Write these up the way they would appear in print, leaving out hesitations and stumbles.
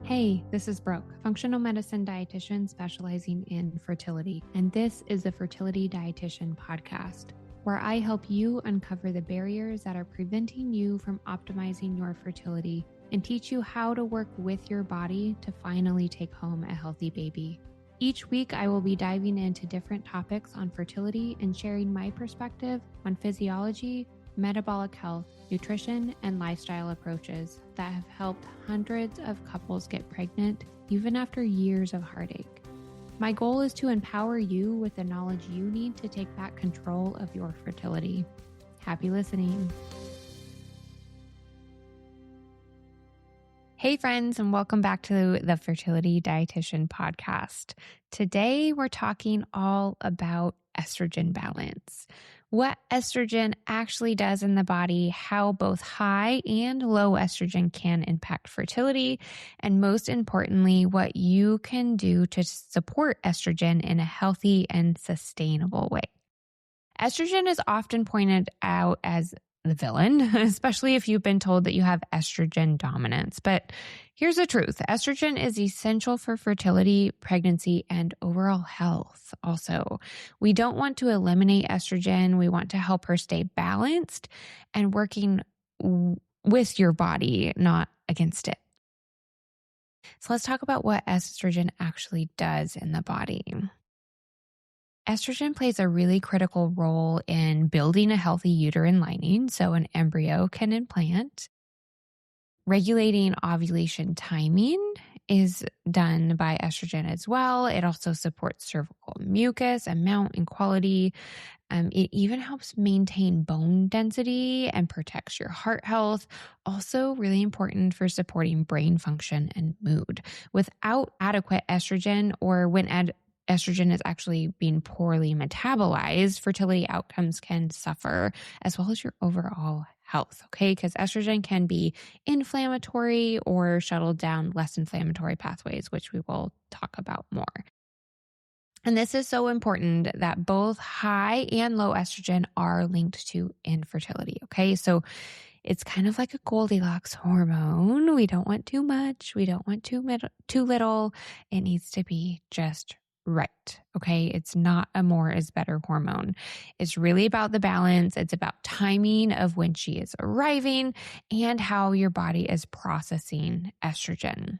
Hey, this is Brooke, functional medicine dietitian specializing in fertility, and this is the Fertility Dietitian Podcast, where I help you uncover the barriers that are preventing you from optimizing your fertility and teach you how to work with your body to finally take home a healthy baby. Each week, I will be diving into different topics on fertility and sharing my perspective on physiology, metabolic health, nutrition, and lifestyle approaches that have helped hundreds of couples get pregnant even after years of heartache. My goal is to empower you with the knowledge you need to take back control of your fertility. Happy listening. Hey friends, and welcome back to the Fertility Dietitian Podcast. Today, we're talking all about estrogen balance. What estrogen actually does in the body, how both high and low estrogen can impact fertility, and most importantly, what you can do to support estrogen in a healthy and sustainable way. Estrogen is often pointed out as the villain, especially if you've been told that you have estrogen dominance. But here's the truth. Estrogen is essential for fertility, pregnancy, and overall health. Also, we don't want to eliminate estrogen. We want to help her stay balanced and working with your body, not against it. So let's talk about what estrogen actually does in the body. Estrogen plays a really critical role in building a healthy uterine lining so an embryo can implant. Regulating ovulation timing is done by estrogen as well. It also supports cervical mucus, amount, and quality. It even helps maintain bone density and protects your heart health. Also really important for supporting brain function and mood. Without adequate estrogen, or when estrogen is actually being poorly metabolized, fertility outcomes can suffer, as well as your overall health, okay? Because estrogen can be inflammatory or shuttle down less inflammatory pathways, which we will talk about more. And this is so important that both high and low estrogen are linked to infertility, okay? So it's kind of like a Goldilocks hormone. We don't want too much. We don't want too little. It needs to be just right. Okay. It's not a more is better hormone. It's really about the balance. It's about timing of when she is arriving and how your body is processing estrogen.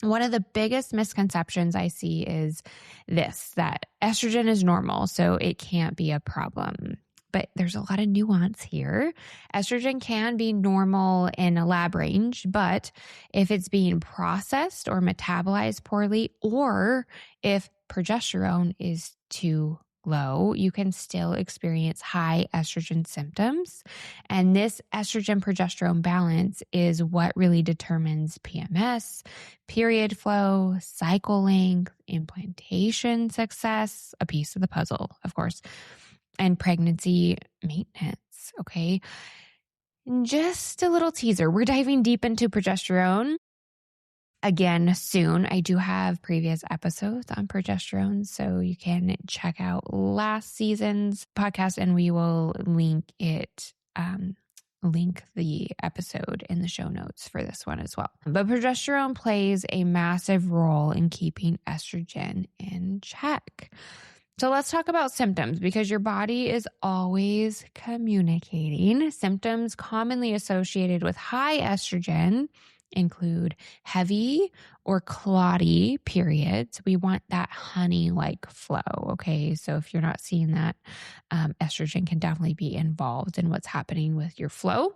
One of the biggest misconceptions I see is this, that estrogen is normal, so it can't be a problem. But there's a lot of nuance here. Estrogen can be normal in a lab range, but if it's being processed or metabolized poorly, or if progesterone is too low, you can still experience high estrogen symptoms. And this estrogen-progesterone balance is what really determines PMS, period flow, cycle length, implantation success, a piece of the puzzle, of course, and pregnancy maintenance, okay? And just a little teaser. We're diving deep into progesterone again soon. I do have previous episodes on progesterone, so you can check out last season's podcast, and we will link the episode in the show notes for this one as well. But progesterone plays a massive role in keeping estrogen in check. So let's talk about symptoms, because your body is always communicating. Symptoms commonly associated with high estrogen include heavy or clotty periods. We want that honey-like flow, okay? So if you're not seeing that, estrogen can definitely be involved in what's happening with your flow.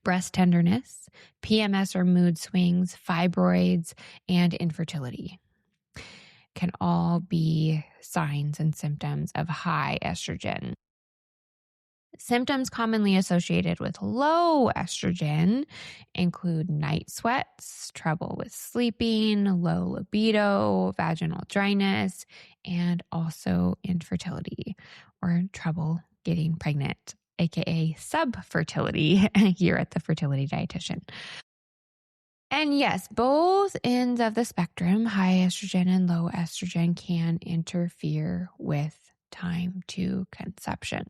Breast tenderness, PMS or mood swings, fibroids, and infertility can all be signs and symptoms of high estrogen. Symptoms commonly associated with low estrogen include night sweats, trouble with sleeping, low libido, vaginal dryness, and also infertility or trouble getting pregnant, aka subfertility here at the Fertility Dietitian. And yes, both ends of the spectrum, high estrogen and low estrogen, can interfere with time to conception.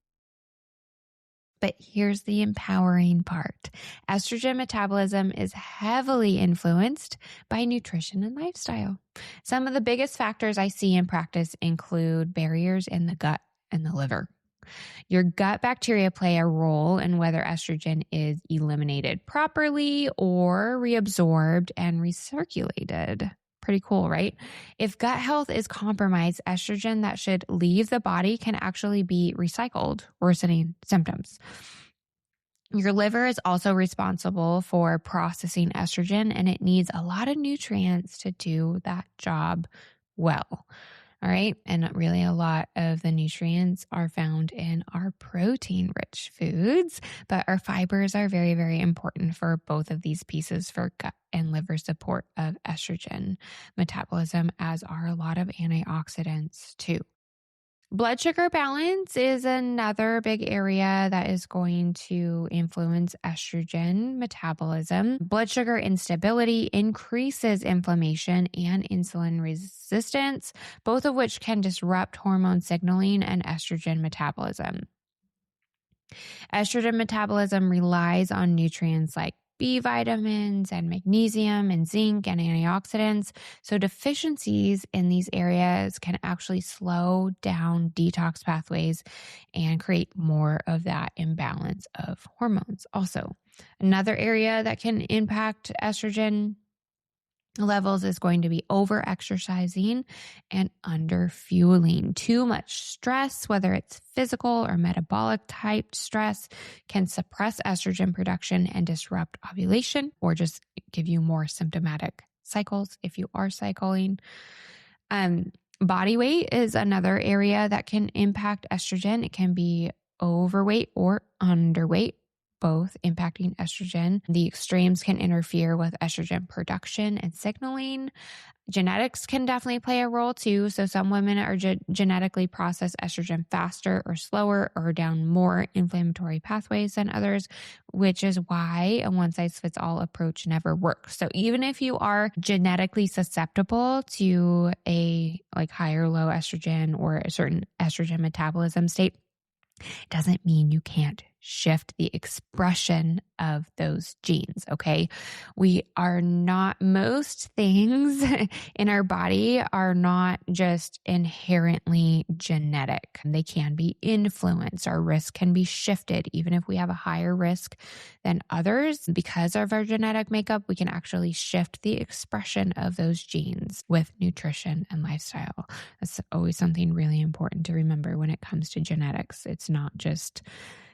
But here's the empowering part. Estrogen metabolism is heavily influenced by nutrition and lifestyle. Some of the biggest factors I see in practice include barriers in the gut and the liver. Your gut bacteria play a role in whether estrogen is eliminated properly or reabsorbed and recirculated. Pretty cool, right? If gut health is compromised, estrogen that should leave the body can actually be recycled, worsening symptoms. Your liver is also responsible for processing estrogen, and it needs a lot of nutrients to do that job well. All right. And really, a lot of the nutrients are found in our protein rich foods, but our fibers are very, very important for both of these pieces for gut and liver support of estrogen metabolism, as are a lot of antioxidants too. Blood sugar balance is another big area that is going to influence estrogen metabolism. Blood sugar instability increases inflammation and insulin resistance, both of which can disrupt hormone signaling and estrogen metabolism. Estrogen metabolism relies on nutrients like B vitamins and magnesium and zinc and antioxidants. So deficiencies in these areas can actually slow down detox pathways and create more of that imbalance of hormones. Also, another area that can impact estrogen levels is going to be over exercising and under fueling. Too much stress, whether it's physical or metabolic type stress, can suppress estrogen production and disrupt ovulation, or just give you more symptomatic cycles if you are cycling. Body weight is another area that can impact estrogen. It can be overweight or underweight, both impacting estrogen. The extremes can interfere with estrogen production and signaling. Genetics can definitely play a role too. So some women are genetically process estrogen faster or slower or down more inflammatory pathways than others, which is why a one-size-fits-all approach never works. So even if you are genetically susceptible to a high or low estrogen or a certain estrogen metabolism state, doesn't mean you can't shift the expression of those genes, okay? Most things in our body are not just inherently genetic. They can be influenced. Our risk can be shifted. Even if we have a higher risk than others, because of our genetic makeup, we can actually shift the expression of those genes with nutrition and lifestyle. That's always something really important to remember when it comes to genetics. It's not just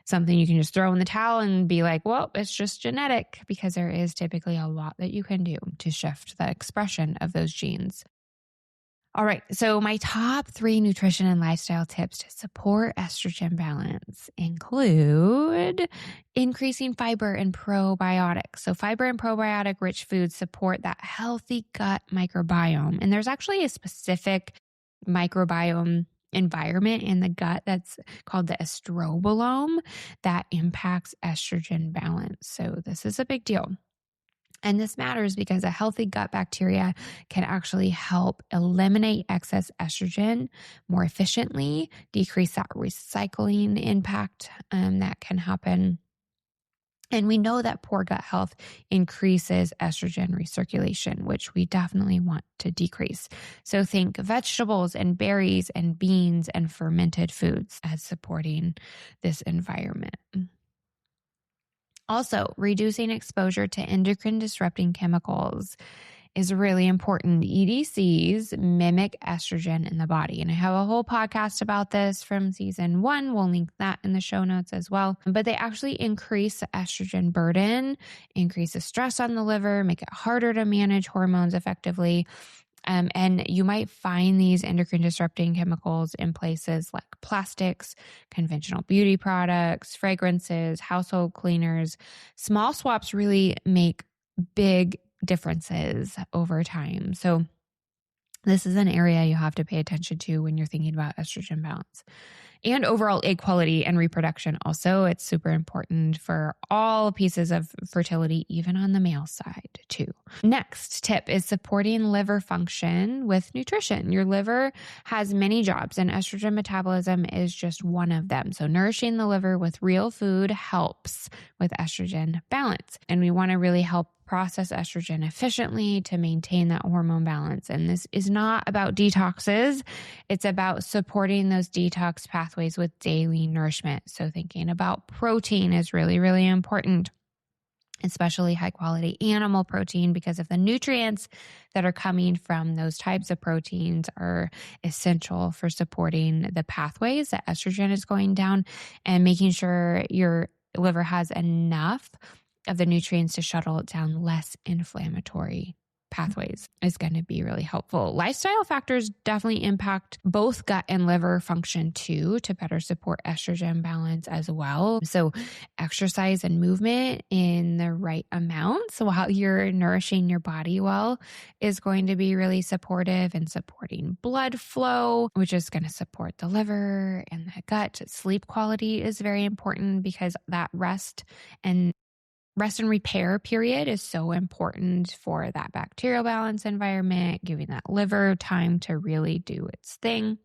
something you can just throw in the towel and be like, well, it's just genetic, because there is typically a lot that you can do to shift the expression of those genes. All right. So my top 3 nutrition and lifestyle tips to support estrogen balance include increasing fiber and probiotics. So fiber and probiotic rich foods support that healthy gut microbiome. And there's actually a specific microbiome environment in the gut that's called the estrobolome that impacts estrogen balance. So this is a big deal. And this matters because a healthy gut bacteria can actually help eliminate excess estrogen more efficiently, decrease that recycling impact that can happen. And we know that poor gut health increases estrogen recirculation, which we definitely want to decrease. So think vegetables and berries and beans and fermented foods as supporting this environment. Also, reducing exposure to endocrine disrupting chemicals is really important. EDCs mimic estrogen in the body. And I have a whole podcast about this from season 1. We'll link that in the show notes as well. But they actually increase the estrogen burden, increase the stress on the liver, make it harder to manage hormones effectively. And you might find these endocrine disrupting chemicals in places like plastics, conventional beauty products, fragrances, household cleaners. Small swaps really make big differences over time. So this is an area you have to pay attention to when you're thinking about estrogen balance. and overall egg quality and reproduction. Also, it's super important for all pieces of fertility, even on the male side too. Next tip is supporting liver function with nutrition. Your liver has many jobs and estrogen metabolism is just one of them. So nourishing the liver with real food helps with estrogen balance. And we want to really help process estrogen efficiently to maintain that hormone balance. And this is not about detoxes. It's about supporting those detox pathways with daily nourishment. So thinking about protein is really, really important, especially high quality animal protein, because of the nutrients that are coming from those types of proteins are essential for supporting the pathways that estrogen is going down and making sure your liver has enough of the nutrients to shuttle it down less inflammatory pathways is going to be really helpful. Lifestyle factors definitely impact both gut and liver function too, to better support estrogen balance as well. So exercise and movement in the right amounts while you're nourishing your body well is going to be really supportive, and supporting blood flow, which is going to support the liver and the gut. Sleep quality is very important because that rest and repair period is so important for that bacterial balance environment, giving that liver time to really do its thing.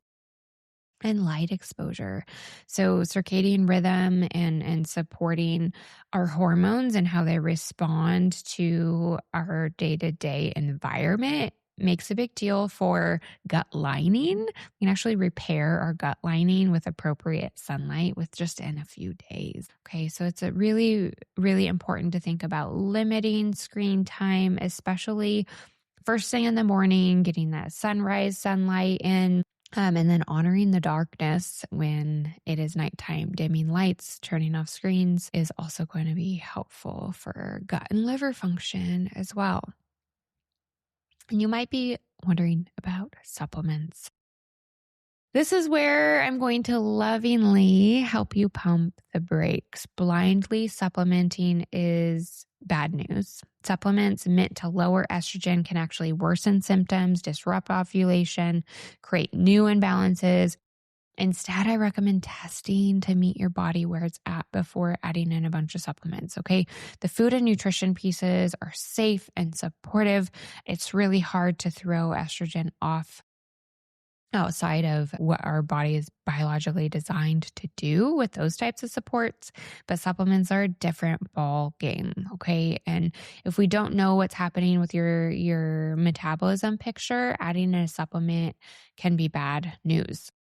And light exposure. So circadian rhythm and supporting our hormones and how they respond to our day-to-day environment makes a big deal for gut lining. We can actually repair our gut lining with appropriate sunlight with just in a few days. Okay, so it's a really, really important to think about limiting screen time, especially first thing in the morning, getting that sunrise sunlight in. And then honoring the darkness when it is nighttime. Dimming lights, turning off screens is also going to be helpful for gut and liver function as well. And you might be wondering about supplements. This is where I'm going to lovingly help you pump the brakes. Blindly supplementing is bad news. Supplements meant to lower estrogen can actually worsen symptoms, disrupt ovulation, create new imbalances. Instead, I recommend testing to meet your body where it's at before adding in a bunch of supplements, okay? The food and nutrition pieces are safe and supportive. It's really hard to throw estrogen off outside of what our body is biologically designed to do with those types of supports. But supplements are a different ball game, okay? And if we don't know what's happening with your metabolism picture, adding in a supplement can be bad news.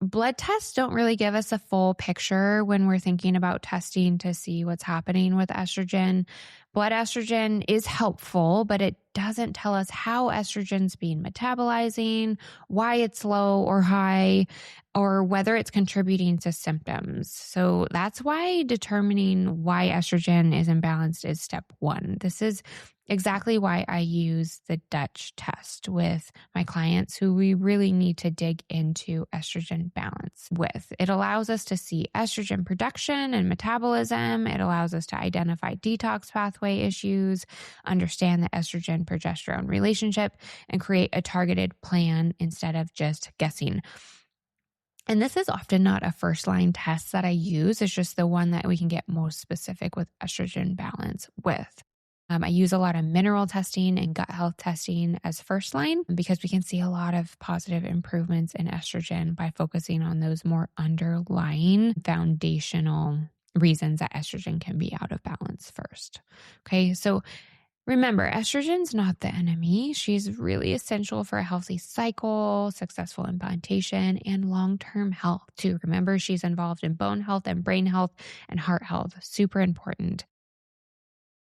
Blood tests don't really give us a full picture when we're thinking about testing to see what's happening with estrogen. Blood estrogen is helpful, but it doesn't tell us how estrogen's being metabolizing, why it's low or high, or whether it's contributing to symptoms. So that's why determining why estrogen is imbalanced is step one. This is exactly why I use the Dutch test with my clients who we really need to dig into estrogen balance with. It allows us to see estrogen production and metabolism. It allows us to identify detox pathway issues, understand the estrogen-progesterone relationship, and create a targeted plan instead of just guessing. And this is often not a first-line test that I use. It's just the one that we can get most specific with estrogen balance with. I use a lot of mineral testing and gut health testing as first line because we can see a lot of positive improvements in estrogen by focusing on those more underlying foundational reasons that estrogen can be out of balance first. Okay, so remember, estrogen's not the enemy. She's really essential for a healthy cycle, successful implantation, and long-term health too. Remember, she's involved in bone health and brain health and heart health. Super important.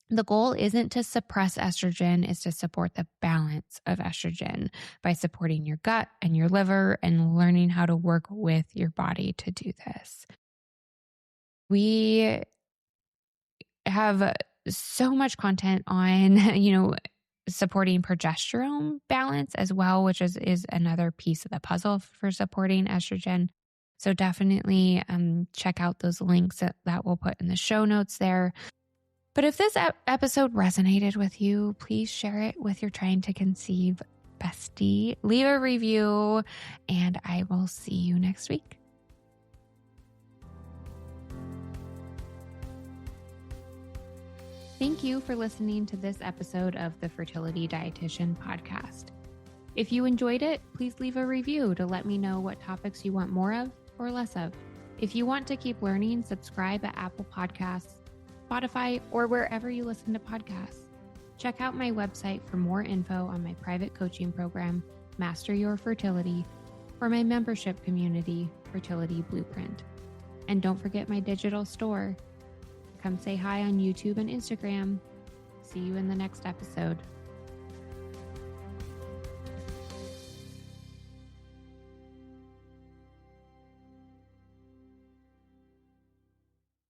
The goal isn't to suppress estrogen, it's to support the balance of estrogen by supporting your gut and your liver and learning how to work with your body to do this. We have so much content on, supporting progesterone balance as well, which is another piece of the puzzle for supporting estrogen. So definitely check out those links that we'll put in the show notes there. But if this episode resonated with you, please share it with your trying to conceive bestie. Leave a review, and I will see you next week. Thank you for listening to this episode of the Fertility Dietitian Podcast. If you enjoyed it, please leave a review to let me know what topics you want more of or less of. If you want to keep learning, subscribe at Apple Podcasts, Spotify, or wherever you listen to podcasts. Check out my website for more info on my private coaching program, Master Your Fertility, or my membership community, Fertility Blueprint. And don't forget my digital store. Come say hi on YouTube and Instagram. See you in the next episode.